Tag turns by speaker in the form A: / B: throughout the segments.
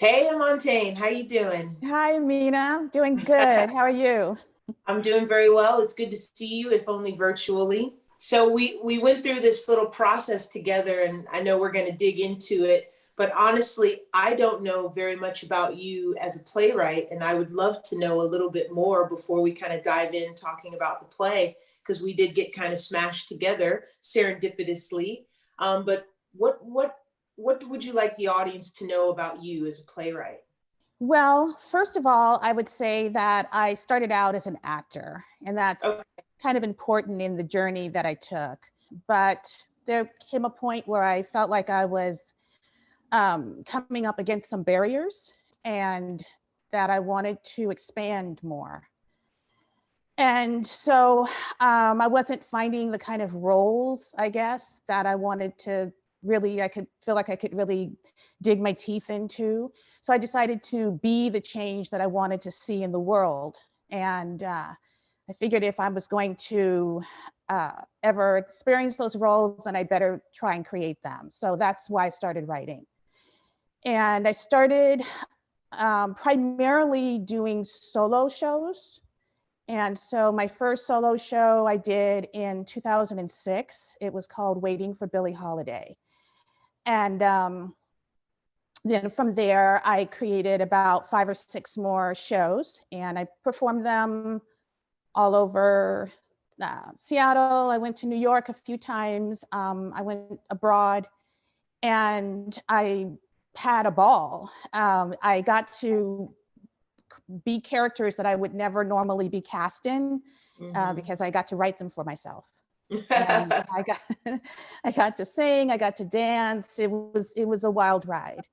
A: Hey, Amontaine, how you doing?
B: Hi, Ameenah. Doing good. How are you?
A: I'm doing very well. It's good to see you, if only virtually. So we went through this little process together, and I know we're going to dig into it. But honestly, I don't know very much about you as a playwright, and I would love to know a little bit more before we kind of dive in talking about the play, because we did get kind of smashed together serendipitously. But what what would you like the audience to know about you as a playwright?
B: Well, first of all, I would say that I started out as an actor, and that's
A: Okay.
B: kind of important in the journey that I took. But there came a point where I felt like I was coming up against some barriers and that I wanted to expand more. And so I wasn't finding the kind of roles, I guess, that I wanted to really, I could feel like I could really dig my teeth into. So I decided to be the change that I wanted to see in the world. And I figured if I was going to ever experience those roles, then I better try and create them. So that's why I started writing. And I started primarily doing solo shows. And so my first solo show I did in 2006. It was called Waiting for Billie Holiday. And then from there, I created about 5 or 6 more shows, and I performed them all over Seattle. I went to New York a few times. I went abroad, and I had a ball. I got to be characters that I would never normally be cast in because I got to write them for myself. And I got I got to sing, I got to dance. It was a wild ride.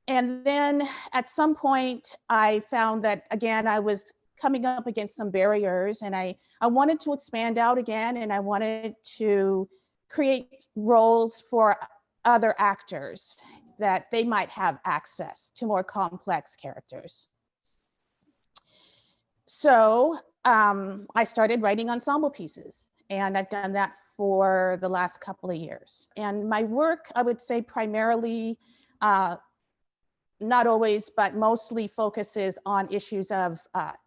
B: And then at some point I found that again I was coming up against some barriers, and I wanted to expand out again, and I wanted to create roles for other actors that they might have access to more complex characters. So I started writing ensemble pieces, and I've done that for the last couple of years. And my work, I would say primarily, not always, but mostly focuses on issues of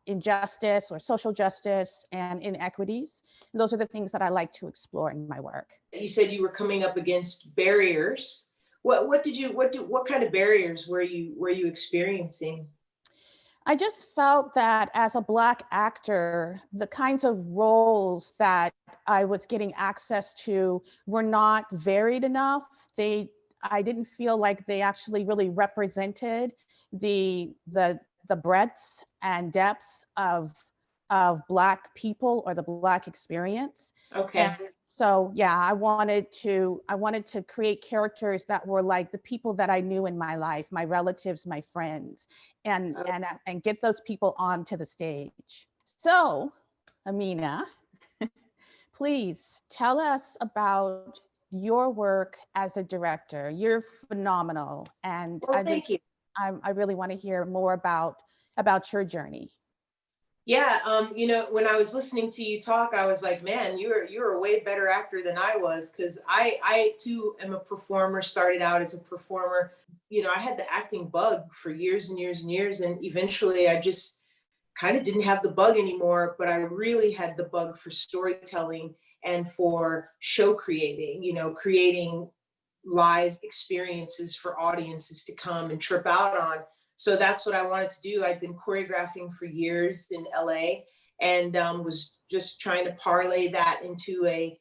B: injustice or social justice and inequities. And those are the things that I like to explore in my work.
A: You said you were coming up against barriers. What kind of barriers were you experiencing?
B: I just felt that as a Black actor, the kinds of roles that I was getting access to were not varied enough. I didn't feel like they actually really represented the breadth and depth of Black people or the Black experience.
A: Okay.
B: And so, yeah, I wanted to create characters that were like the people that I knew in my life, my relatives, my friends, and get those people onto the stage. So, Ameenah, please tell us about your work as a director. You're phenomenal, and
A: Well, thank you.
B: I really want to hear more about your journey.
A: Yeah, when I was listening to you talk, I was like, man, you're a way better actor than I was, because I too am a performer, started out as a performer. I had the acting bug for years and years and years, and eventually I just kind of didn't have the bug anymore, but I really had the bug for storytelling and for show creating, creating live experiences for audiences to come and trip out on. So that's what I wanted to do. I'd been choreographing for years in LA, and was just trying to parlay that into a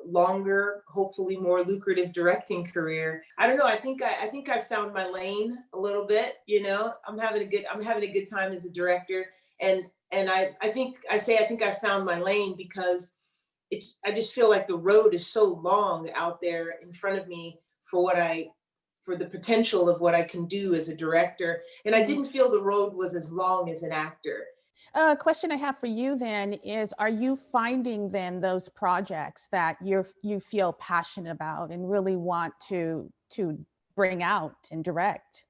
A: longer, hopefully more lucrative directing career. I don't know. I think I found my lane a little bit. I'm having a good time as a director, and I think I found my lane because I just feel like the road is so long out there in front of me for the potential of what I can do as a director. And I didn't feel the road was as long as an actor.
B: A question I have for you then is, are you finding then those projects that you feel passionate about and really want to bring out and direct?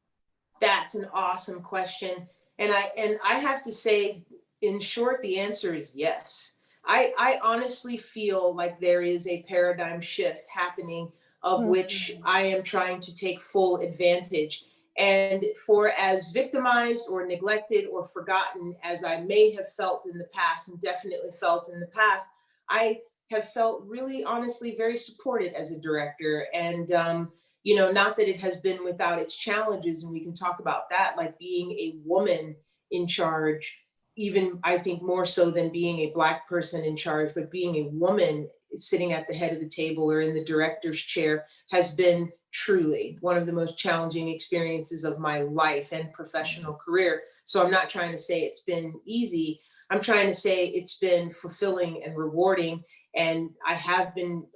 A: That's an awesome question. And I have to say, in short, the answer is yes. I honestly feel like there is a paradigm shift happening, of which
B: Mhm.
A: I am trying to take full advantage. And for as victimized or neglected or forgotten as I may have felt in the past, and definitely felt in the past, I have felt really honestly very supported as a director. And, not that it has been without its challenges, and we can talk about that, like being a woman in charge, even I think more so than being a Black person in charge, but being a woman sitting at the head of the table or in the director's chair has been truly one of the most challenging experiences of my life and professional career. So I'm not trying to say it's been easy. I'm trying to say it's been fulfilling and rewarding. And I have been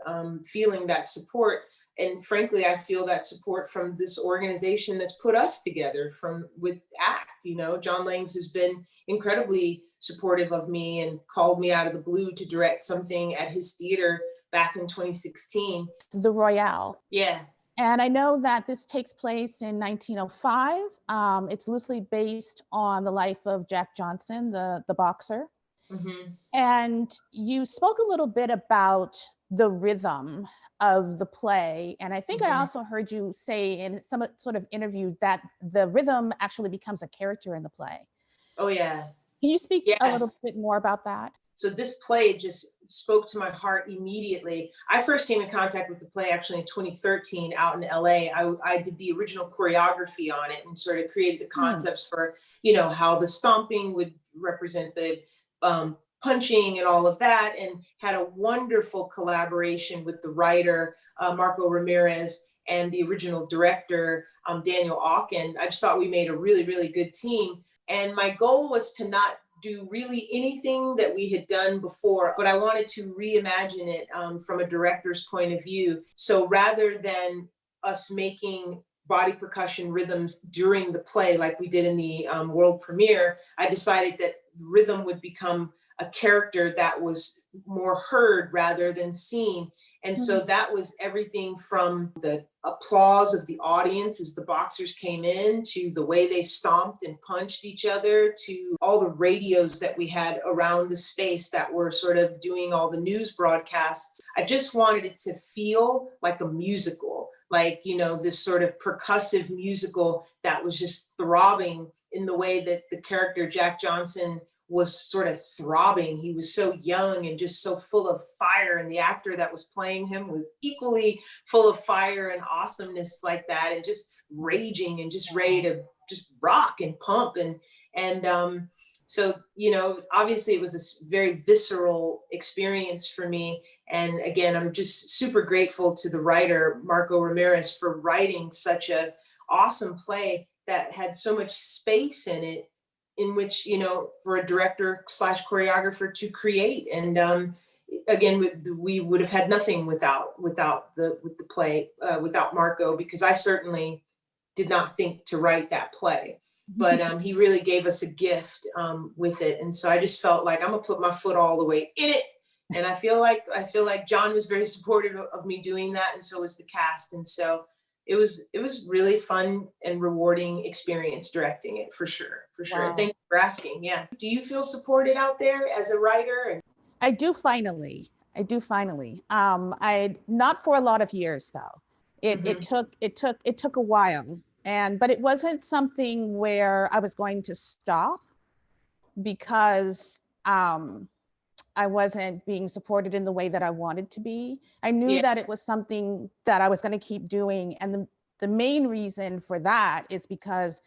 A: feeling that support. And frankly, I feel that support from this organization that's put us together from with ACT. John Langs has been incredibly supportive of me and called me out of the blue to direct something at his theater back in 2016.
B: The Royale.
A: Yeah.
B: And I know that this takes place in 1905. It's loosely based on the life of Jack Johnson, the boxer.
A: Mm-hmm.
B: And you spoke a little bit about the rhythm of the play. And I think I also heard you say in some sort of interview that the rhythm actually becomes a character in the play.
A: Oh, yeah.
B: Can you speak a little bit more about that?
A: So this play just spoke to my heart immediately. I first came in contact with the play actually in 2013 out in LA. I did the original choreography on it and sort of created the concepts for, how the stomping would represent the punching and all of that, and had a wonderful collaboration with the writer, Marco Ramirez, and the original director, Daniel Auken. I just thought we made a really, really good team. And my goal was to not do really anything that we had done before, but I wanted to reimagine it from a director's point of view. So rather than us making body percussion rhythms during the play like we did in the world premiere, I decided that rhythm would become a character that was more heard rather than seen. And so that was everything from the applause of the audience as the boxers came in, to the way they stomped and punched each other, to all the radios that we had around the space that were sort of doing all the news broadcasts. I just wanted it to feel like a musical, like, this sort of percussive musical that was just throbbing in the way that the character Jack Johnson was sort of throbbing. He was so young and just so full of fire, and the actor that was playing him was equally full of fire and awesomeness like that, and just raging and just ready to just rock and pump. So obviously it was a very visceral experience for me. And again, I'm just super grateful to the writer Marco Ramirez for writing such a awesome play that had so much space in it, in which, for a director / choreographer to create. And again, we would have had nothing without the play, without Marco, because I certainly did not think to write that play. But he really gave us a gift with it. And so I just felt like I'm gonna put my foot all the way in it. And I feel like John was very supportive of me doing that, and so was the cast. And so it was really fun and rewarding experience directing it, for sure. Wow. Thank you for asking. Yeah. Do you feel supported out there as a writer?
B: I do finally. I not for a lot of years though. It took a while, but it wasn't something where I was going to stop because I wasn't being supported in the way that I wanted to be. I knew that it was something that I was going to keep doing. And the main reason for that is because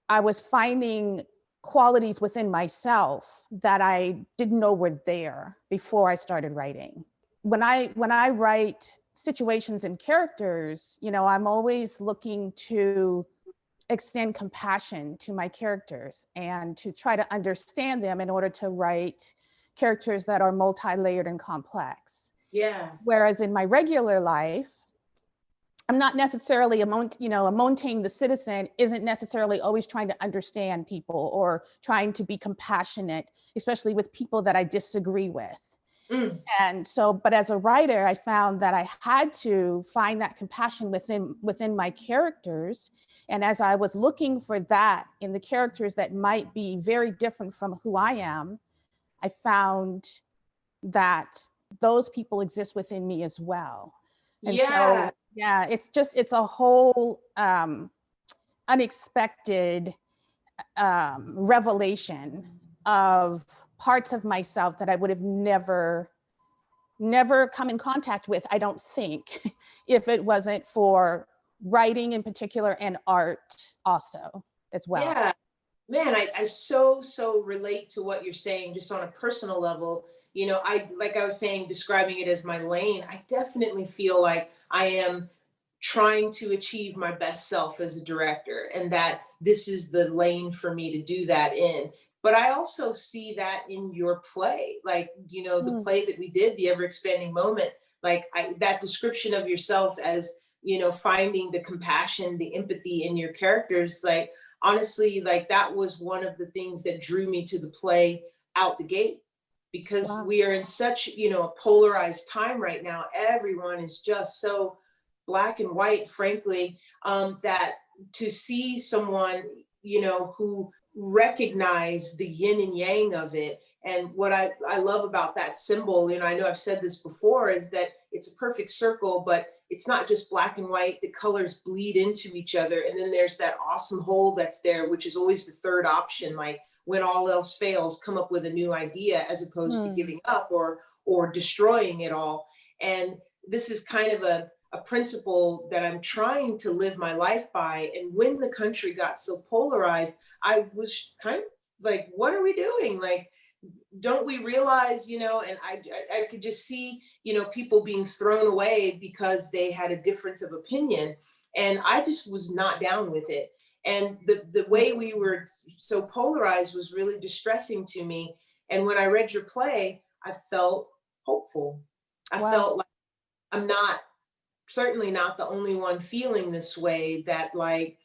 B: I was finding qualities within myself that I didn't know were there before I started writing. When I write situations and characters, I'm always looking to extend compassion to my characters and to try to understand them in order to write characters that are multi-layered and complex.
A: Yeah.
B: Whereas in my regular life, I'm not necessarily Amontaine the citizen isn't necessarily always trying to understand people or trying to be compassionate, especially with people that I disagree with. And so, but as a writer, I found that I had to find that compassion within my characters. And as I was looking for that in the characters that might be very different from who I am, I found that those people exist within me as well. And so, it's a whole, unexpected revelation of parts of myself that I would have never come in contact with, I don't think, if it wasn't for writing in particular and art also as well.
A: Yeah, man, I so relate to what you're saying, just on a personal level. Like I was saying, describing it as my lane, I definitely feel like I am trying to achieve my best self as a director, and that this is the lane for me to do that in. But I also see that in your play, like, the
B: Mm.
A: play that we did, The Ever Expanding Moment, like that description of yourself as, finding the compassion, the empathy in your characters, like, honestly, like that was one of the things that drew me to the play out the gate, because
B: Wow.
A: we are in such, a polarized time right now. Everyone is just so black and white, frankly, that to see someone, who recognize the yin and yang of it. And what I love about that symbol, I know I've said this before, is that it's a perfect circle, but it's not just black and white. The colors bleed into each other. And then there's that awesome whole that's there, which is always the third option. Like, when all else fails, come up with a new idea, as opposed to
B: Mm.
A: giving up or destroying it all. And this is kind of a principle that I'm trying to live my life by. And when the country got so polarized, I was kind of like, what are we doing? Like, don't we realize, and I could just see, people being thrown away because they had a difference of opinion. And I just was not down with it. And the way we were so polarized was really distressing to me. And when I read your play, I felt hopeful. I
B: Wow.
A: felt like I'm not, certainly not the only one feeling this way, that like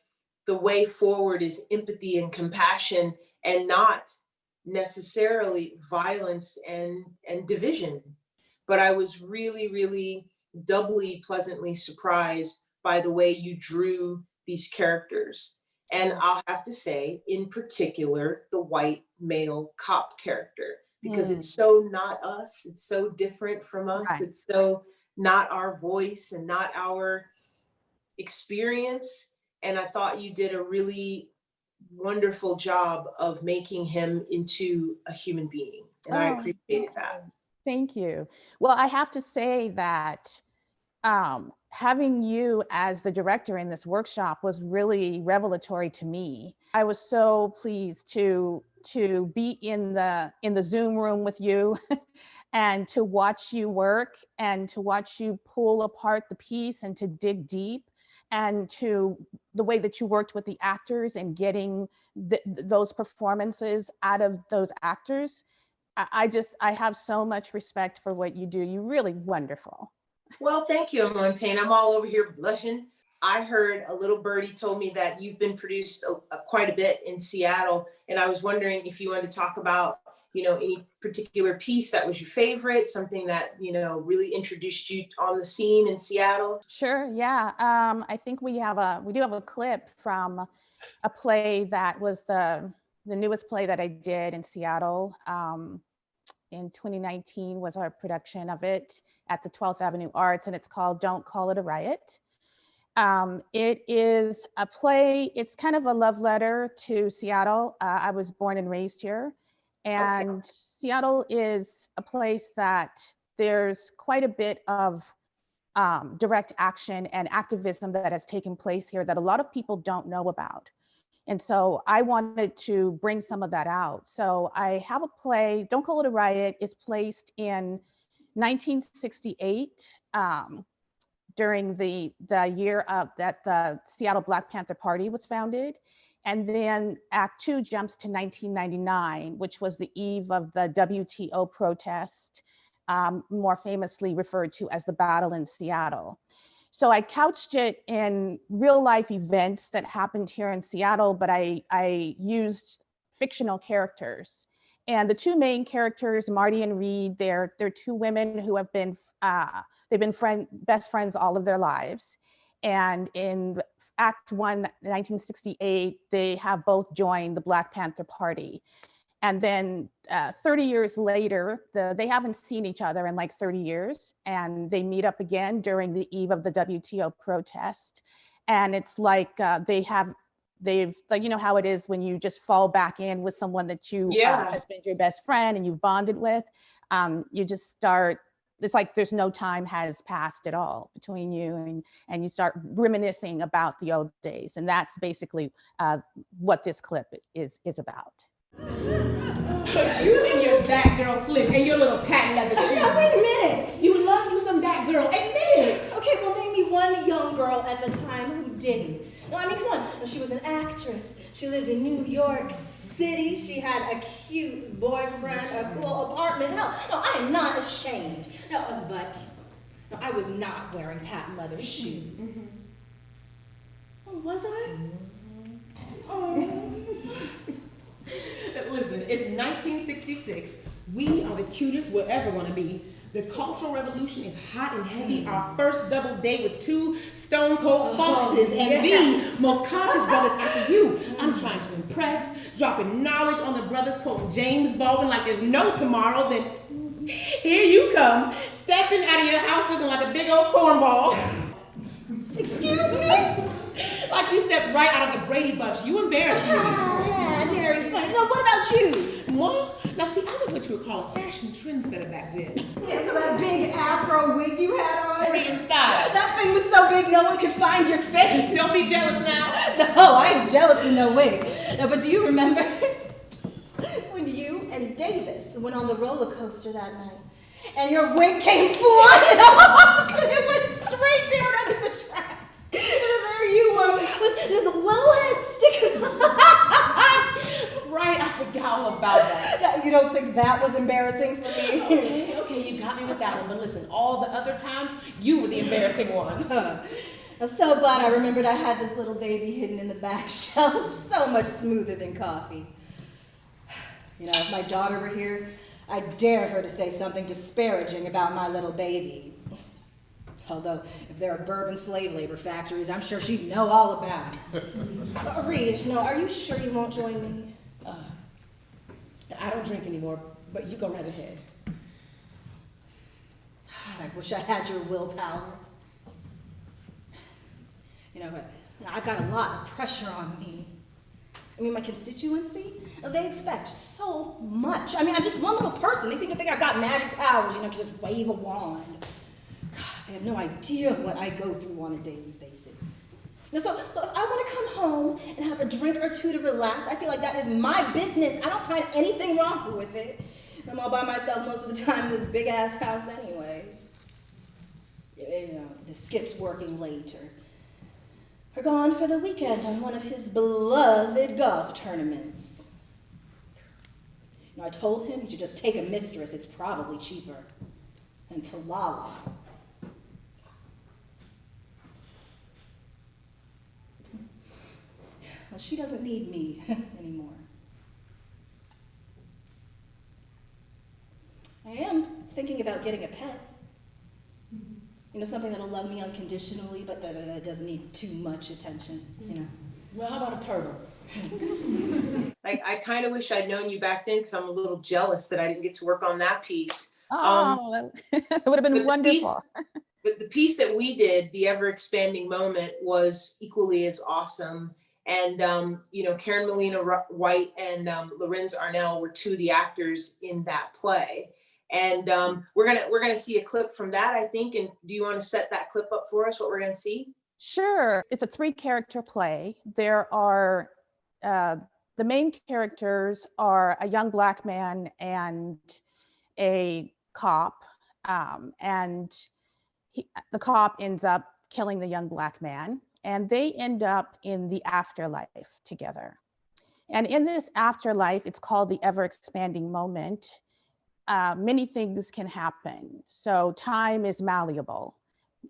A: the way forward is empathy and compassion, and not necessarily violence and division. But I was really doubly pleasantly surprised by the way you drew these characters. And I'll have to say, in particular, the white male cop character, because
B: Mm.
A: it's so not us, it's so different from us,
B: Right.
A: it's so not our voice and not our experience. And I thought you did a really wonderful job of making him into a human being. And I
B: Oh, thank
A: appreciated that.
B: you. Thank you. Well, I have to say that having you as the director in this workshop was really revelatory to me. I was so pleased to be in the Zoom room with you and to watch you work and to watch you pull apart the piece and to dig deep, and to the way that you worked with the actors and getting those performances out of those actors. I have so much respect for what you do. You're really wonderful.
A: Well, thank you, Amontaine. I'm all over here blushing. I heard a little birdie told me that you've been produced quite a bit in Seattle, and I was wondering if you wanted to talk about, any particular piece that was your favorite, something that, really introduced you on the scene in Seattle.
B: Sure, yeah. I think we do have a clip from a play that was the newest play that I did in Seattle. In 2019 was our production of it at the 12th Avenue Arts, and it's called Don't Call It a Riot. It is a play, it's kind of a love letter to Seattle. I was born and raised here,
A: Okay.
B: and Seattle is a place that there's quite a bit of direct action and activism that has taken place here that a lot of people don't know about. And so I wanted to bring some of that out. So I have a play, Don't Call It a Riot, is placed in 1968, during the year of that the Seattle Black Panther Party was founded. And then Act Two jumps to 1999, which was the eve of the WTO protest, more famously referred to as the Battle in Seattle. So I couched it in real life events that happened here in Seattle, but I used fictional characters. And the two main characters, Marty and Reed, they're two women who have been they've been best friends all of their lives. And in Act One, 1968, they have both joined the Black Panther Party. And then 30 years later, they haven't seen each other in like 30 years, and they meet up again during the eve of the WTO protest. And it's like they have they've, like, you know how it is when you just fall back in with someone that you has been your best friend and you've bonded with. You just start, it's like there's no time has passed at all between you, and you start reminiscing about the old days. And that's basically what this clip is about.
C: You and your that girl flick and your little patent leather shoes.
D: Now, wait a minute.
C: You love you some that girl. Admit it.
D: Okay, well, name me one young girl at the time who didn't. No, I mean, come on. No, she was an actress. She lived in New York City. She had a cute boyfriend, a cool apartment. Hell, no, I am not ashamed. No, but no, I was not wearing patent leather shoes. Mm-hmm. Oh, was I? Oh.
C: Listen, it's 1966. We are the cutest we're ever going to be. The Cultural Revolution is hot and heavy. Our first double date with two stone cold foxes and the most conscious brothers after you. I'm trying to impress, dropping knowledge on the brothers, quoting James Baldwin like there's no tomorrow. Then here you come, stepping out of your house looking like a big old cornball.
D: Excuse me?
C: Like you stepped right out of the Brady Bunch. You embarrassed me.
D: Yeah, very funny. No, what about you?
C: Well, now see, I was what you would call a fashion trendsetter back then.
D: Yeah, so that big afro wig you had on?
C: Korean style.
D: That thing was so big no one could find your face.
C: Don't be jealous now.
D: No, I ain't jealous in no way. No, but do you remember when you and Davis went on the roller coaster that night? And your wig came flying off and it went straight down under the tracks. And there you were with this little head sticking
C: Right, I forgot all about that.
D: You don't think that was embarrassing for me?
C: Okay, you got me with that one. But listen, all the other times, you were the embarrassing one.
D: I'm so glad I remembered I had this little baby hidden in the back shelf. So much smoother than coffee. You know, if my daughter were here, I'd dare her to say something disparaging about my little baby. Although, if there are bourbon slave labor factories, I'm sure she'd know all about it. Reed, no, are you sure you won't join me?
C: I don't drink anymore, but you go right ahead.
D: I wish I had your willpower. You know, but I've got a lot of pressure on me. I mean, my constituency, they expect so much. I mean, I'm just one little person. They seem to think I've got magic powers, you know, to just wave a wand. God, they have no idea what I go through on a daily basis. You know, so if I want to come home and have a drink or two to relax, I feel like that is my business. I don't find anything wrong with it. I'm all by myself most of the time in this big-ass house anyway. You know, the Skip's working late or gone for the weekend on one of his beloved golf tournaments. You know, I told him he should just take a mistress. It's probably cheaper. And for Lala. Well, she doesn't need me anymore. I am thinking about getting a pet. You know, something that'll love me unconditionally, but that doesn't need too much attention, you know.
C: Well, how about a turtle?
A: Like, I kind of wish I'd known you back then because I'm a little jealous that I didn't get to work on that piece.
B: Oh, that would have been wonderful.
A: But the piece that we did, the ever expanding moment, was equally as awesome. And, you know, Karen Molina White and Lorenz Arnell were two of the actors in that play. And we're gonna see a clip from that, I think. And do you want to set that clip up for us, what we're gonna see?
B: Sure. It's a 3-character play. There are, the main characters are a young Black man and a cop. And the cop ends up killing the young Black man, and they end up in the afterlife together. And in this afterlife, it's called the ever expanding moment. Many things can happen. So time is malleable.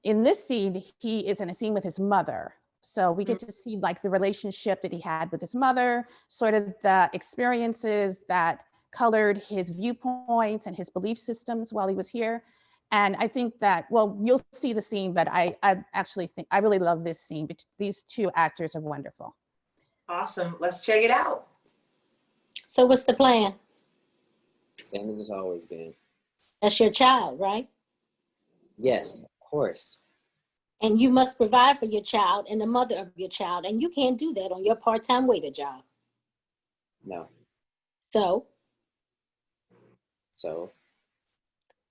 B: In this scene, he is in a scene with his mother. So we get to see like the relationship that he had with his mother, sort of the experiences that colored his viewpoints and his belief systems while he was here. And I think that, well, you'll see the scene, but I actually think, I really love this scene. These two actors are wonderful.
A: Awesome. Let's check it out.
E: So what's the plan?
F: Same as it's always been.
E: That's your child, right?
F: Yes, of course.
E: And you must provide for your child and the mother of your child. And you can't do that on your part-time waiter job.
F: No.
E: So,
F: So,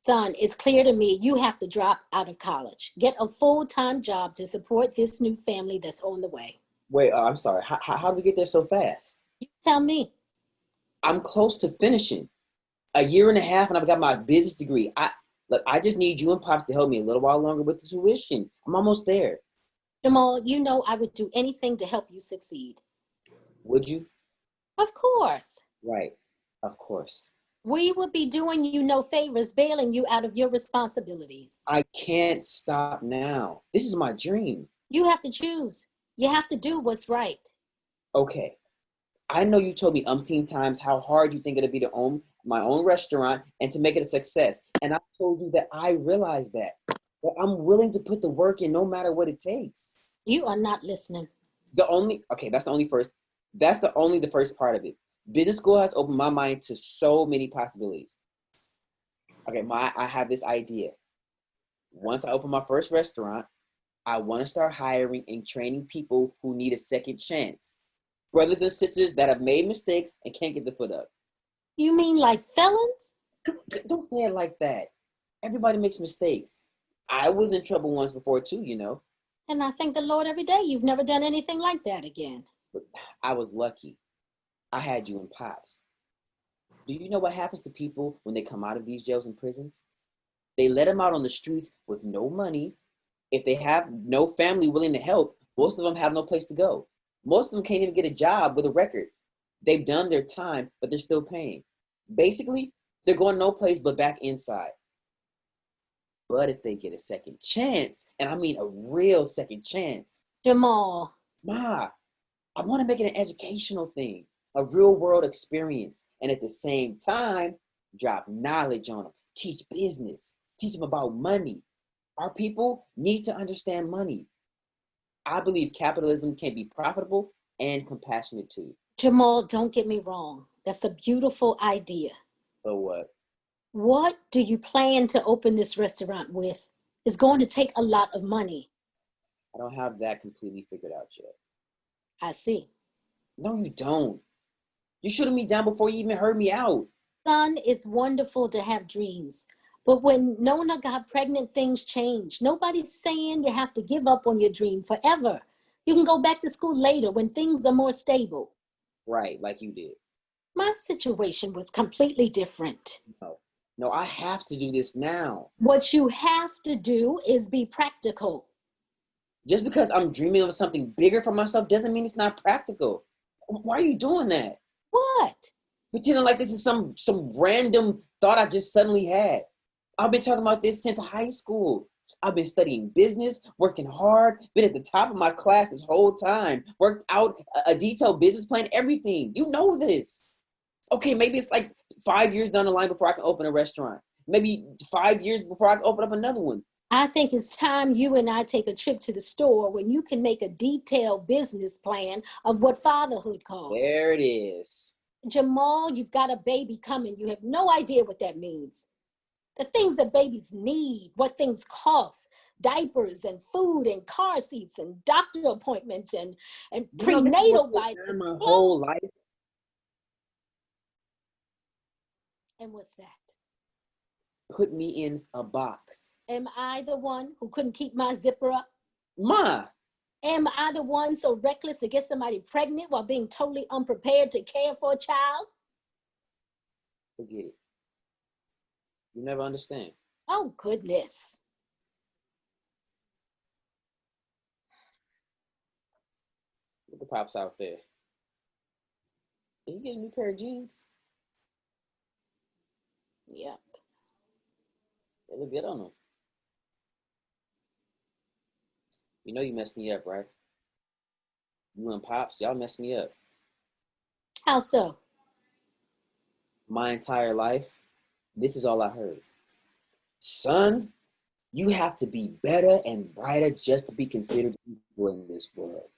E: son, it's clear to me you have to drop out of college. Get a full-time job to support this new family that's on the way.
F: wait, I'm sorry. How did we get there so fast?
E: You tell me.
F: I'm close to finishing. A year and a half and I've got my business degree. Look, I just need you and Pops to help me a little while longer with the tuition. I'm almost there.
E: Jamal, you know I would do anything to help you succeed.
F: Would you?
E: Of course.
F: Right. Of course.
E: We would be doing you no favors bailing you out of your responsibilities.
F: I can't stop now. This is my dream.
E: You have to choose. You have to do what's right.
F: Okay. I know you told me umpteen times how hard you think it'll be to own my own restaurant and to make it a success. And I told you that I realize that. But I'm willing to put the work in no matter what it takes.
E: You are not listening.
F: That's only the first part of it. Business school has opened my mind to so many possibilities. Okay, I have this idea. Once I open my first restaurant, I want to start hiring and training people who need a second chance. Brothers and sisters that have made mistakes and can't get the foot up.
E: You mean like felons?
F: Don't say it like that. Everybody makes mistakes. I was in trouble once before too, you know.
E: And I thank the Lord every day you've never done anything like that again.
F: But I was lucky. I had you and Pops. Do you know what happens to people when they come out of these jails and prisons? They let them out on the streets with no money. If they have no family willing to help, most of them have no place to go. Most of them can't even get a job with a record. They've done their time, but they're still paying. Basically, they're going no place but back inside. But if they get a second chance, and I mean a real second chance.
E: Jamal.
F: Ma, I want to make it an educational thing, a real world experience. And at the same time, drop knowledge on them, teach business, teach them about money. Our people need to understand money. I believe capitalism can be profitable and compassionate too.
E: Jamal, don't get me wrong. That's a beautiful idea.
F: So what?
E: What do you plan to open this restaurant with? It's going to take a lot of money.
F: I don't have that completely figured out yet.
E: I see.
F: No, you don't. You shooting me down before you even heard me out.
E: Son, it's wonderful to have dreams. But when Nona got pregnant, things changed. Nobody's saying you have to give up on your dream forever. You can go back to school later when things are more stable.
F: Right, like you did.
E: My situation was completely different.
F: No, I have to do this now.
E: What you have to do is be practical.
F: Just because I'm dreaming of something bigger for myself doesn't mean it's not practical. Why are you doing that?
E: What?
F: Pretending like this is some random thought I just suddenly had. I've been talking about this since high school. I've been studying business, working hard, been at the top of my class this whole time, worked out a detailed business plan, everything. You know this. Okay, maybe it's like 5 years down the line before I can open a restaurant. Maybe 5 years before I can open up another one.
E: I think it's time you and I take a trip to the store when you can make a detailed business plan of what fatherhood calls.
F: There it is.
E: Jamal, you've got a baby coming. You have no idea what that means. The things that babies need, what things cost, diapers and food and car seats and doctor appointments and prenatal vitamins.
F: My whole life.
E: And what's that?
F: Put me in a box.
E: Am I the one who couldn't keep my zipper up?
F: Ma.
E: Am I the one so reckless to get somebody pregnant while being totally unprepared to care for a child?
F: Forget it. You never understand.
E: Oh, goodness.
F: Look at Pops out there. Did he get a new pair of jeans?
E: Yep.
F: They look good on him. You know you messed me up, right? You and Pops, y'all messed me up.
E: How so?
F: My entire life, this is all I heard. Son, you have to be better and brighter just to be considered equal in this world.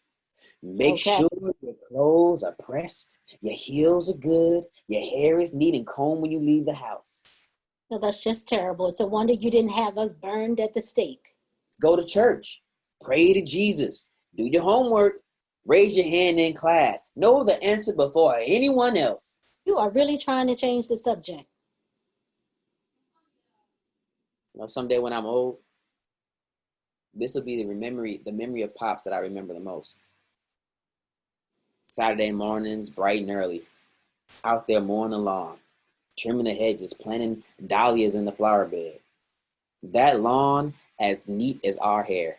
F: Make sure your clothes are pressed, your heels are good, your hair is neat and combed when you leave the house.
E: No, that's just terrible. It's a wonder you didn't have us burned at the stake.
F: Go to church. Pray to Jesus. Do your homework. Raise your hand in class. Know the answer before anyone else.
E: You are really trying to change the subject.
F: You know, someday when I'm old, this will be the memory of Pops that I remember the most. Saturday mornings, bright and early, out there mowing the lawn, trimming the hedges, planting dahlias in the flower bed. That lawn as neat as our hair,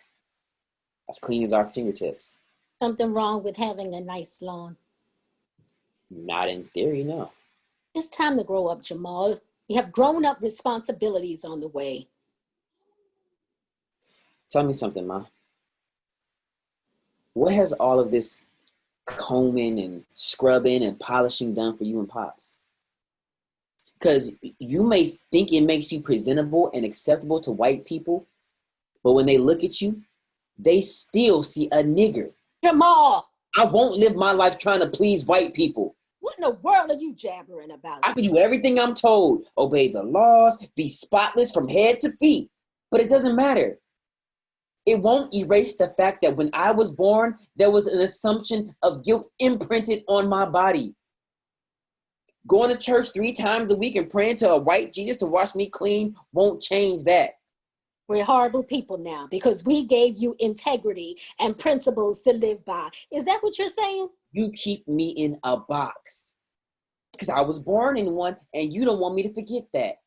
F: as clean as our fingertips.
E: Something wrong with having a nice lawn.
F: Not in theory, no.
E: It's time to grow up, Jamal. You have grown-up responsibilities on the way.
F: Tell me something, Ma. What has all of this combing and scrubbing and polishing done for you and Pops? Because you may think it makes you presentable and acceptable to white people, but when they look at you, they still see a nigger.
E: Jamal!
F: I won't live my life trying to please white people.
E: What in the world are you jabbering about?
F: I can do everything I'm told, obey the laws, be spotless from head to feet, but it doesn't matter. It won't erase the fact that when I was born, there was an assumption of guilt imprinted on my body. Going to church 3 times a week and praying to a white Jesus to wash me clean won't change that.
E: We're horrible people now because we gave you integrity and principles to live by. Is that what you're saying?
F: You keep me in a box because I was born in one and you don't want me to forget that.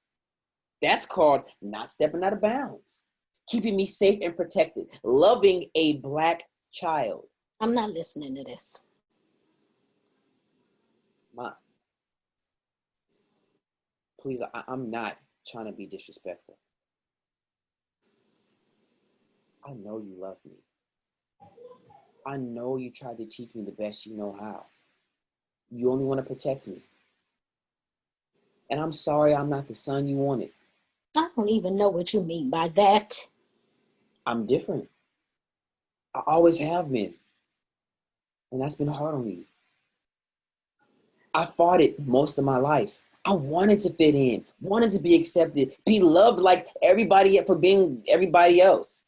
F: That's called not stepping out of bounds, keeping me safe and protected, loving a Black child.
E: I'm not listening to this.
F: Ma, please, I'm not trying to be disrespectful. I know you love me. I know you tried to teach me the best you know how. You only want to protect me. And I'm sorry I'm not the son you wanted.
E: I don't even know what you mean by that.
F: I'm different. I always have been. And that's been hard on me. I fought it most of my life. I wanted to fit in, wanted to be accepted, be loved like everybody for being everybody else.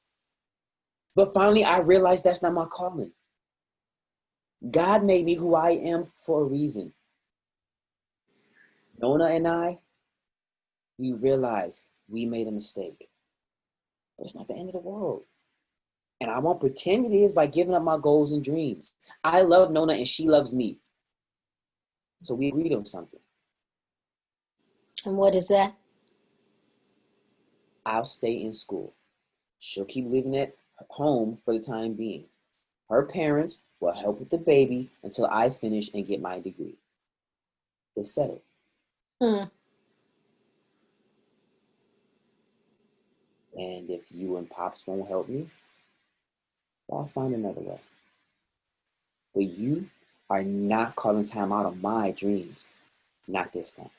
F: But finally, I realized that's not my calling. God made me who I am for a reason. Nona and I, we realized we made a mistake. But it's not the end of the world. And I won't pretend it is by giving up my goals and dreams. I love Nona and she loves me. So we agreed on something.
E: And what is that?
F: I'll stay in school. She'll keep living at home for the time being. Her parents will help with the baby until I finish and get my degree. It's settled. And if you and Pops won't help me, well, I'll find another way. But you are not calling time out on my dreams. Not this time.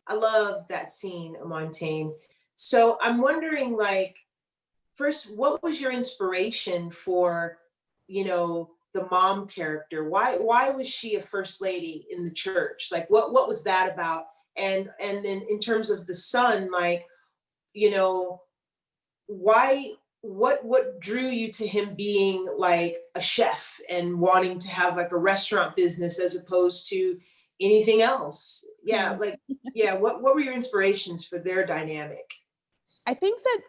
A: I love that scene, Amontaine. So I'm wondering, like, first, what was your inspiration for, the mom character? Why was she a first lady in the church? Like, what was that about? And then in terms of the son, like, why, what drew you to him being like a chef and wanting to have like a restaurant business as opposed to anything else? Yeah, like, yeah, what were your inspirations for their dynamic?
B: I think that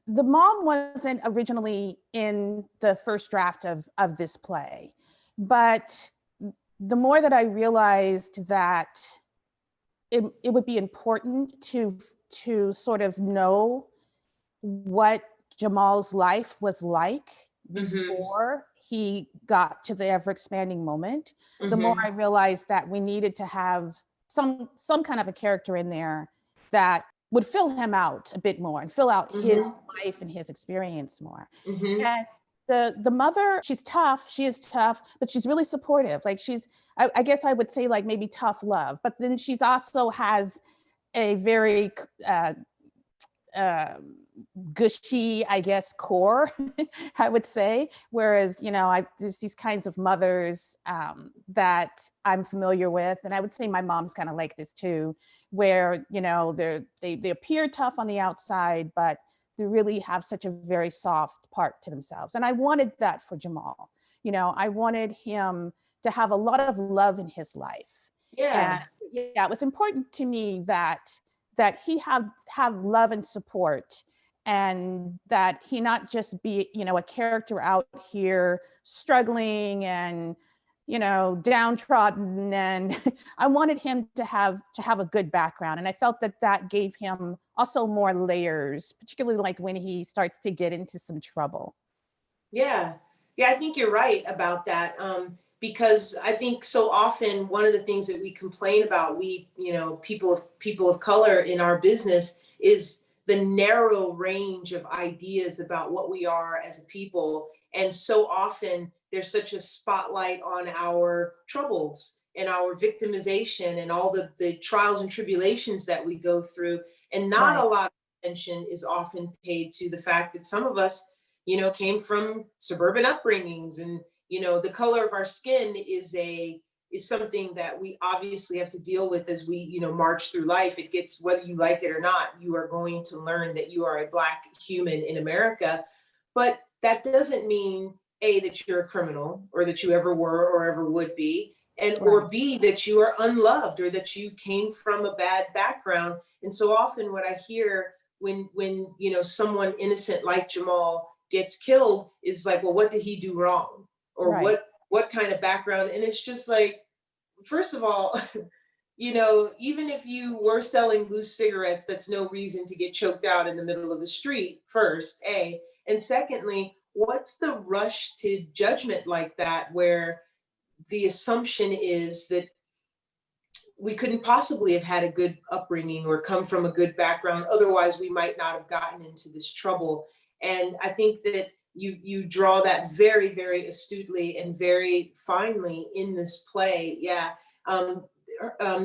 B: the mom wasn't originally in the first draft of this play, but the more that I realized that it would be important to sort of know what Jamal's life was like before he got to the ever expanding moment, the more I realized that we needed to have some kind of a character in there that would fill him out a bit more and fill out his life and his experience more. And the mother, she's tough, she is tough, but she's really supportive. Like I guess I would say like maybe tough love, but then she's also has a very gushy, I guess, core, I would say. Whereas, there's these kinds of mothers that I'm familiar with. And I would say my mom's kind of like this too, where, they appear tough on the outside, but to really have such a very soft part to themselves. And I wanted that for Jamal. You know, I wanted him to have a lot of love in his life.
A: Yeah.
B: And yeah, it was important to me that he have love and support, and that he not just be, you know, a character out here struggling and, you know, downtrodden. And I wanted him to have a good background. And I felt that gave him also more layers, particularly like when he starts to get into some trouble.
A: Yeah. Yeah, I think you're right about that. Because I think so often one of the things that we complain about, we, you know, people of color in our business, is the narrow range of ideas about what we are as a people. And so often there's such a spotlight on our troubles and our victimization and all the trials and tribulations that we go through. And not
B: Right.
A: a lot of attention is often paid to the fact that some of us, you know, came from suburban upbringings, and, you know, the color of our skin is something that we obviously have to deal with as we, you know, march through life. It gets, whether you like it or not, you are going to learn that you are a Black human in America. But that doesn't mean, A, that you're a criminal, or that you ever were or ever would be, and or
B: Right.
A: B, that you are unloved, or that you came from a bad background. And so often what I hear when you know, someone innocent like Jamal gets killed is like, well, what did he do wrong? Or
B: Right.
A: what kind of background? And it's just like, first of all, you know, even if you were selling loose cigarettes, that's no reason to get choked out in the middle of the street, first, A. And secondly, what's the rush to judgment like that, where the assumption is that we couldn't possibly have had a good upbringing or come from a good background, otherwise we might not have gotten into this trouble. And I think that you draw that very, very astutely and very finely in this play. Yeah.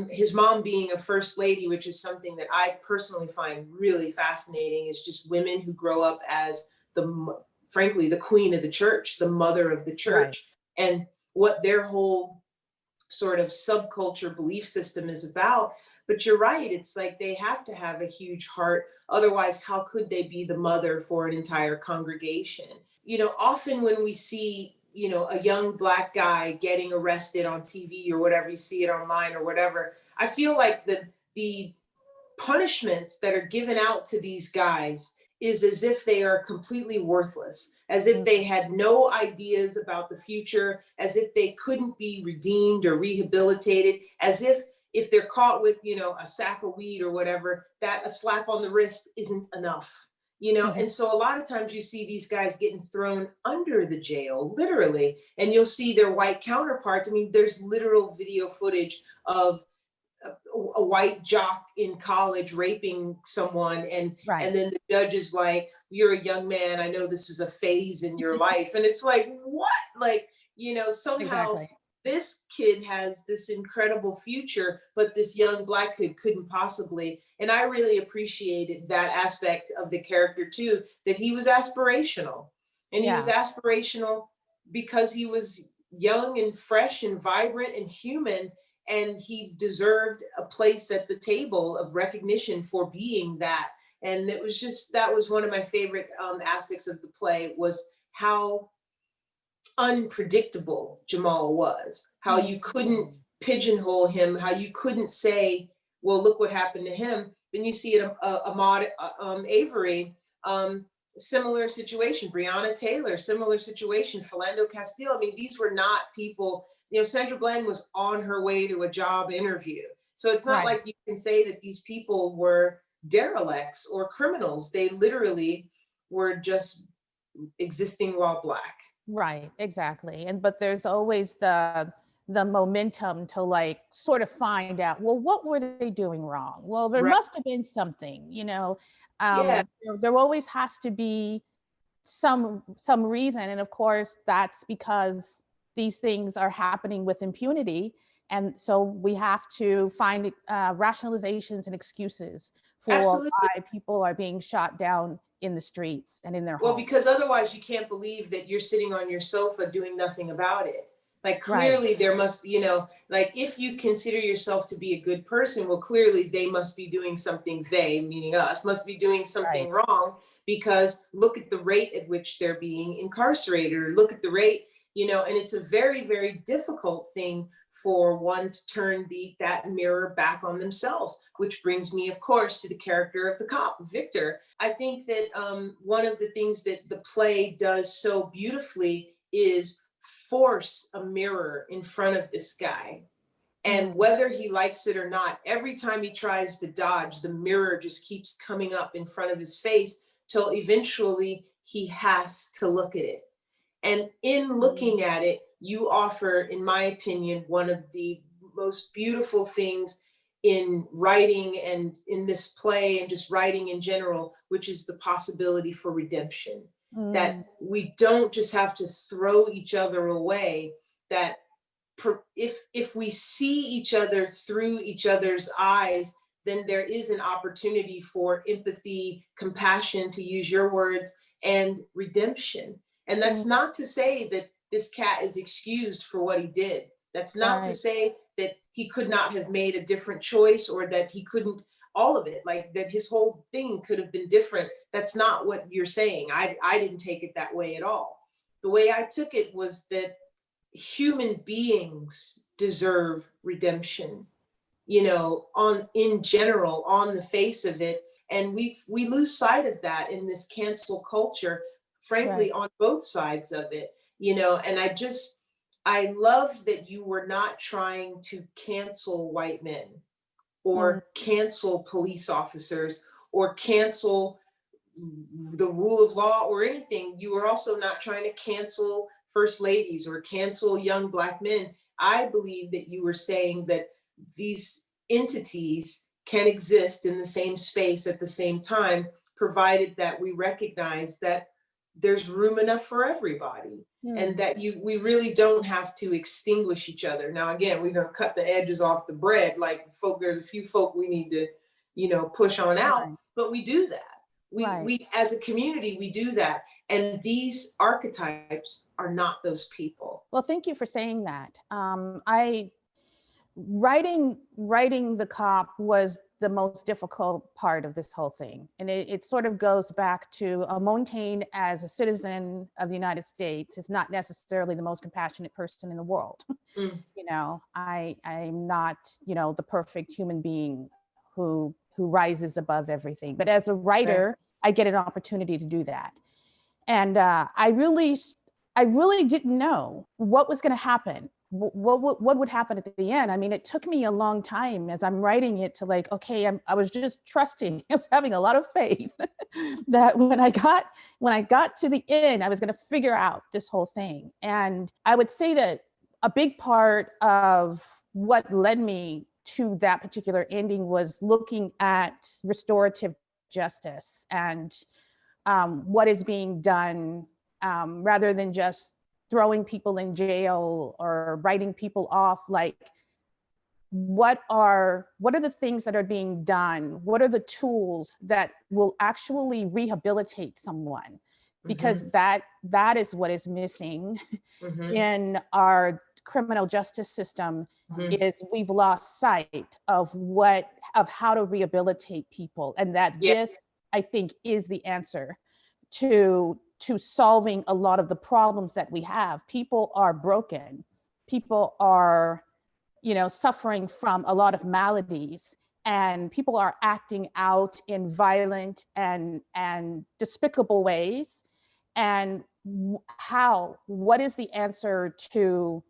A: His mom being a first lady, which is something that I personally find really fascinating, is just women who grow up as frankly, the queen of the church, the mother of the
B: Right.
A: church, and what their whole sort of subculture belief system is about. But you're right, it's like they have to have a huge heart. Otherwise, how could they be the mother for an entire congregation? You know, often when we see, you know, a young Black guy getting arrested on TV or whatever, you see it online or whatever, I feel like the punishments that are given out to these guys is as if they are completely worthless, as if they had no ideas about the future, as if they couldn't be redeemed or rehabilitated, as if they're caught with, you know, a sack of weed or whatever, that a slap on the wrist isn't enough. You know,
B: Mhm.
A: and so a lot of times you see these guys getting thrown under the jail, literally, and you'll see their white counterparts. I mean, there's literal video footage of a white jock in college raping someone,
B: Right.
A: and then the judge is like, you're a young man, I know this is a phase in your life. And it's like, what? Like, you know, somehow
B: Exactly.
A: this kid has this incredible future, but this young Black kid couldn't possibly. And I really appreciated that aspect of the character too, that he was aspirational. And he was
B: Yeah.
A: aspirational because he was young and fresh and vibrant and human, and he deserved a place at the table of recognition for being that. And it was just, that was one of my favorite aspects of the play, was how unpredictable Jamal was, how you couldn't pigeonhole him, how you couldn't say, well, look what happened to him. Then you see it, Ahmaud Avery, similar situation, Breonna Taylor, similar situation, Philando Castile. I mean, these were not people, you know, Sandra Bland was on her way to a job interview. So it's not
B: Right.
A: like you can say that these people were derelicts or criminals. They literally were just existing while Black.
B: Right, exactly. And but there's always the momentum to like sort of find out, well, what were they doing wrong? Well, there
A: Right.
B: must have been something, you know.
A: Yeah.
B: There always has to be some reason. And of course, that's because these things are happening with impunity. And so we have to find rationalizations and excuses for
A: Absolutely.
B: why people are being shot down in the streets and in their
A: Well,
B: homes.
A: because otherwise you can't believe that you're sitting on your sofa doing nothing about it. Like
B: Right.
A: clearly there must be, like if you consider yourself to be a good person, well, clearly they must be doing something, they, meaning us, must be doing something
B: Right.
A: wrong, because look at the rate at which they're being incarcerated, or look at the rate, and it's a very, very difficult thing for one to turn that mirror back on themselves, which brings me, of course, to the character of the cop, Victor. I think that one of the things that the play does so beautifully is force a mirror in front of this guy. And whether he likes it or not, every time he tries to dodge, the mirror just keeps coming up in front of his face till eventually he has to look at it. And in looking at it, you offer, in my opinion, one of the most beautiful things in writing and in this play and just writing in general, which is the possibility for redemption. That we don't just have to throw each other away, that if we see each other through each other's eyes, then there is an opportunity for empathy, compassion, to use your words, and redemption. And that's not to say that this cat is excused for what he did. That's not to
B: Right.
A: say that he could not have made a different choice, or that he couldn't, all of it, like that his whole thing could have been different. That's not what you're saying. I didn't take it that way at all. The way I took it was that human beings deserve redemption, in general, on the face of it. And we lose sight of that in this cancel culture, frankly,
B: Right.
A: on both sides of it, and I love that you were not trying to cancel white men, or cancel police officers, or cancel the rule of law or anything. You were also not trying to cancel first ladies or cancel young Black men. I believe that you were saying that these entities can exist in the same space at the same time, provided that we recognize that there's room enough for everybody, and that we really don't have to extinguish each other. Now, again, we're going to cut the edges off the bread. Like there's a few folk we need to, push on out,
B: Right.
A: but we do that.
B: Right.
A: We as a community, we do that. And these archetypes are not those people.
B: Well, thank you for saying that. I writing the cop was the most difficult part of this whole thing, and it sort of goes back to Amontaine, as a citizen of the United States, is not necessarily the most compassionate person in the world. I'm not the perfect human being who rises above everything, but as a writer, I get an opportunity to do that. And I really didn't know what was going to happen. What would happen at the end? I mean, it took me a long time as I'm writing it to okay, I was just trusting. I was having a lot of faith that when I got to the end, I was going to figure out this whole thing. And I would say that a big part of what led me to that particular ending was looking at restorative justice and what is being done, rather than just throwing people in jail or writing people off. Like, what are the things that are being done? What are the tools that will actually rehabilitate someone? Because that is what is missing in our criminal justice system. Is we've lost sight of how to rehabilitate people, and that this, I think, is the answer to solving a lot of the problems that we have. People are broken. People are, suffering from a lot of maladies, and people are acting out in violent and despicable ways. And what is the answer to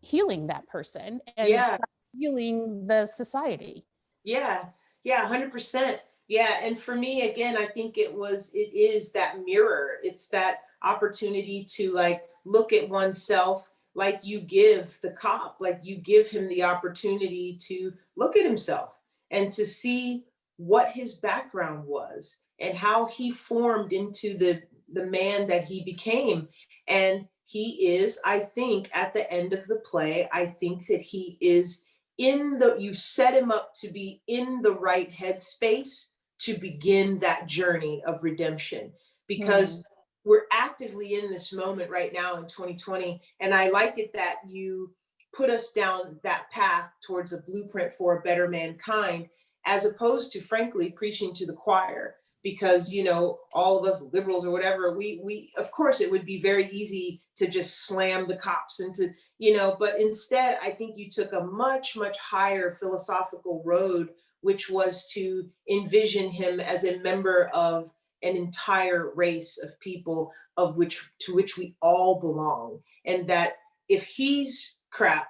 B: healing that person and healing the society?
A: Yeah, 100%. Yeah, and for me, again, I think it is that mirror. It's that opportunity to look at oneself, like you give the cop, like you give him the opportunity to look at himself and to see what his background was and how he formed into the man that he became. And he is, I think, at the end of the play, I think that he is you set him up to be in the right headspace to begin that journey of redemption. Because we're actively in this moment right now in 2020. And I like it that you put us down that path towards a blueprint for a better mankind, as opposed to, frankly, preaching to the choir. Because, you know, all of us liberals or whatever, we of course it would be very easy to just slam the cops into, you know, but instead I think you took a much, much higher philosophical road, which was to envision him as a member of an entire race of people of which to which we all belong. And that if he's crap,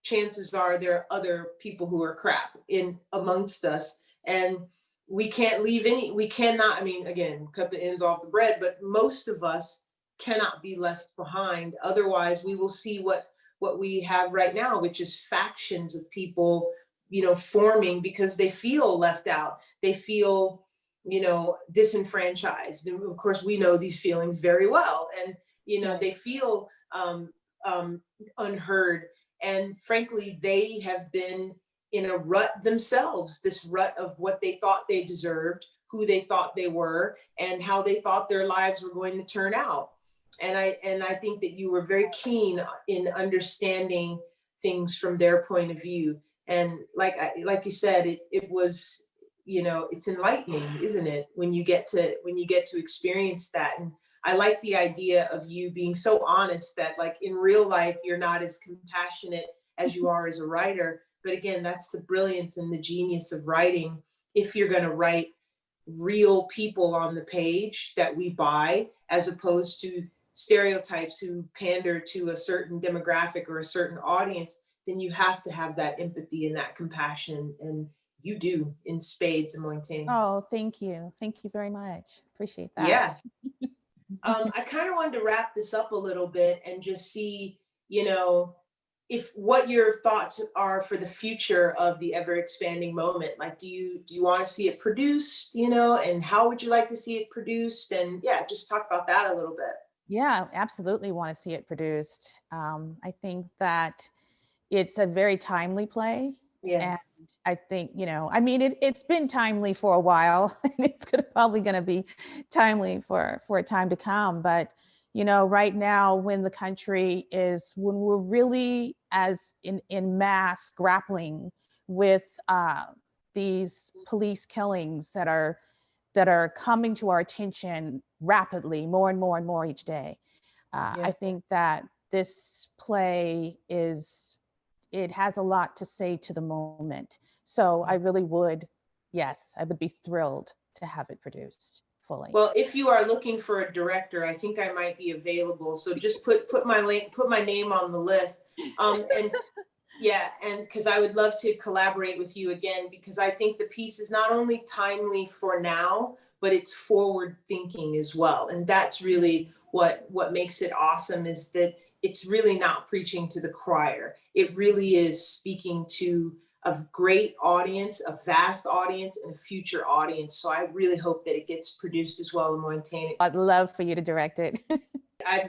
A: chances are there are other people who are crap in amongst us. And we can't leave any, we cannot, I mean, again, cut the ends off the bread, but most of us cannot be left behind. Otherwise, we will see what we have right now, which is factions of people, you know, forming because they feel left out. They feel, you know, disenfranchised. And of course, we know these feelings very well. And, you know, they feel unheard. And frankly, they have been in a rut themselves, this rut of what they thought they deserved, who they thought they were, and how they thought their lives were going to turn out. And I think that you were very keen in understanding things from their point of view. And like you said, it was, you know, it's enlightening, isn't it? When you get to experience that. And I like the idea of you being so honest that, like, in real life, you're not as compassionate as you are as a writer. But again, that's the brilliance and the genius of writing. If you're going to write real people on the page that we buy, as opposed to stereotypes who pander to a certain demographic or a certain audience, then you have to have that empathy and that compassion. And you do in spades, Amontaine.
B: Oh, thank you. Thank you very much. Appreciate that.
A: Yeah. I kind of wanted to wrap this up a little bit and just see, you know, if what your thoughts are for the future of the ever expanding moment. Like, do you want to see it produced, you know, and how would you like to see it produced? And yeah, just talk about that a little bit.
B: Yeah, absolutely want to see it produced. I think that it's a very timely play.
A: Yeah.
B: And I think, you know, I mean, it's been timely for a while. And it's probably going to be timely for a time to come. But, you know, right now, when we're really as in mass grappling with these police killings that are coming to our attention rapidly, more and more and more each day. I think that this play it has a lot to say to the moment. So I really would, yes, I would be thrilled to have it produced fully.
A: Well, if you are looking for a director, I think I might be available. So just put my name on the list. And yeah, and because I would love to collaborate with you again, because I think the piece is not only timely for now, but it's forward thinking as well. And that's really what makes it awesome, is that it's really not preaching to the choir. It really is speaking to a great audience, a vast audience, and a future audience. So I really hope that it gets produced as well, Amontaine.
B: I'd love for you to direct it.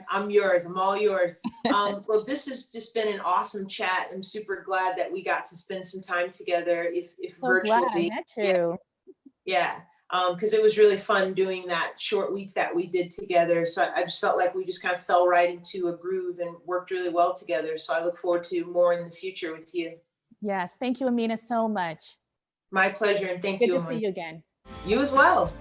A: I'm yours. I'm all yours. Well, this has just been an awesome chat. I'm super glad that we got to spend some time together, if
B: So
A: virtually.
B: glad I met you.
A: Yeah. Because it was really fun doing that short week that we did together. So I just felt like we just kind of fell right into a groove and worked really well together. So I look forward to more in the future with you.
B: Yes. Thank you, Ameenah, so much.
A: My pleasure. And thank
B: Good
A: you.
B: to see you again.
A: You as well.